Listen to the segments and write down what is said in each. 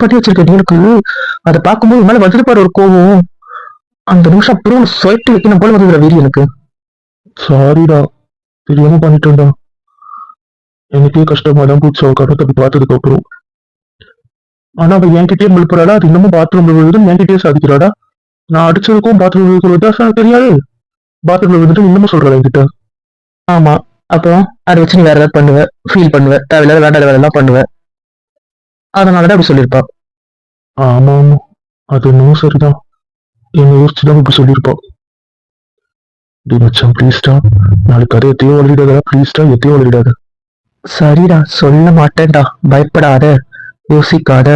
பண்ணி வச்சிருக்க எனக்கு அதை பார்க்கும்போது மேல வந்துட்டு பாரு ஒரு கோவம். அந்த நிமிஷம் அப்புறம் சொயிட்டு வைக்கணும் போல வந்து வெறி எனக்கு. சாரிடா, தெரியாம பண்ணிட்டேன்டா. எனக்கே கஷ்டமா தான் போச்சு அவ கட்டத்தை பார்த்ததுக்கு அப்புறம். ஆனா அவ என்கிட்டயே முழுப்புறாடா, அது இன்னமும் பாத்ரூம்ல விழுதுன்னு என்கிட்டயே சாதிக்கிறாடா. நான் அடிச்சதுக்கும் பாத்ரூம் விழுக்கிற வித்தியாசம் எனக்கு தெரியாது. பாத்ரூம்ல விழுந்துட்டு இன்னமும் சொல்றா என்கிட்ட. ஆமா, அப்போ அதை வச்சு நீ வேற ஏதாவது பண்ணுவ, ஃபீல் பண்ணுவ, தேவையில்லாத வேண்டாத வேலை எல்லாம் பண்ணுவ. அதனாலதான் அப்படி சொல்லியிருப்பா. ஆமா ஆமா, அது இன்னும் சரிதான். என்ன யோசிச்சுதான் இப்படி சொல்லியிருப்பா. டி மச்சான் ப்ளீஸ்டா, நாளைக்கு அதை எத்தையும் வழிடாதா, ப்ளீஸ்டா எத்தையும் வழிடாத. சரிடா, சொல்ல மாட்டேன்டா, பயப்படாத, யோசிக்காத.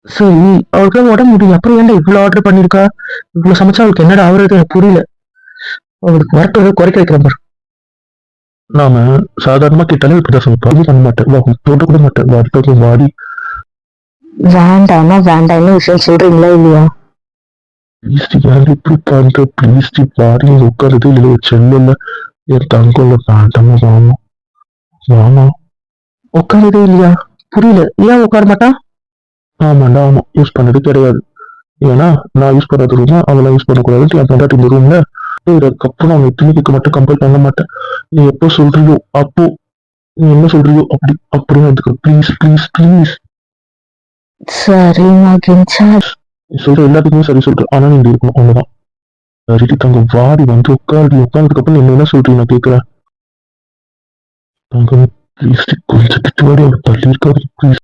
சரி, அவளுக்கு உடம்பு முடியும், அப்புறம் ஏன்டா இவ்வளவு ஆர்டர் பண்ணிருக்கா? இவ்வளவு சமைச்சா அவளுக்கு என்னடா ஆகுறது எனக்கு புரியல. அவளுக்கு வரட்டு குறைக்க வைக்கிற பாரு. நாம சாதாரணமா கேட்டாலே இப்படிதான் சமைப்பா, இது பண்ண மாட்டேன், தோட்ட கூட மாட்டேன், வரட்டு வாடி. வேண்டாமா வேண்டாம்னு விஷயம் சொல்றீங்களா இல்லையா? ப்ளீஸ் யாரு இப்படி பண்ற, ப்ளீஸ் வாடி, உட்காருது இல்லை செல்ல என் தங்கம்ல வேண்டாமா, வாமா வாமா. உட்காருதே இல்லையா? புரியல, ஏன் உட்கார மாட்டான்? ஆமாண்டா, ஆமா, யூஸ் பண்ணது கிடையாது. ஏன்னா நான் யூஸ் பண்ணாத ரூம் அவெல்லாம் யூஸ் பண்ணக்கூடாது என் பொண்டாட்டி இந்த ரூம்ல. அதுக்கப்புறம் அவன் துணிக்கு மட்டும் கம்பல் பண்ண மாட்டேன். நீ எப்போ சொல்றியோ அப்போ, நீ என்ன சொல்றியோ அப்படி அப்படின்னு எடுத்துக்க, ப்ளீஸ் ப்ளீஸ் ப்ளீஸ். சரிம்மா கிஞ்சா, நீ சொல்ற எல்லாத்துக்குமே சரி சொல்ற, ஆனா நீ இப்படி இருக்கணும் அவ்வளவுதான். சரிடி தங்க, வாடி வந்து உட்காருடி, உட்கார்ந்ததுக்கு அப்புறம் என்ன என்ன சொல்றீங்க நான் கேட்கிறேன். தங்க ப்ளீஸ் கொஞ்சம் கிட்ட வாடி, அவர் தள்ளி இருக்காரு ப்ளீஸ்.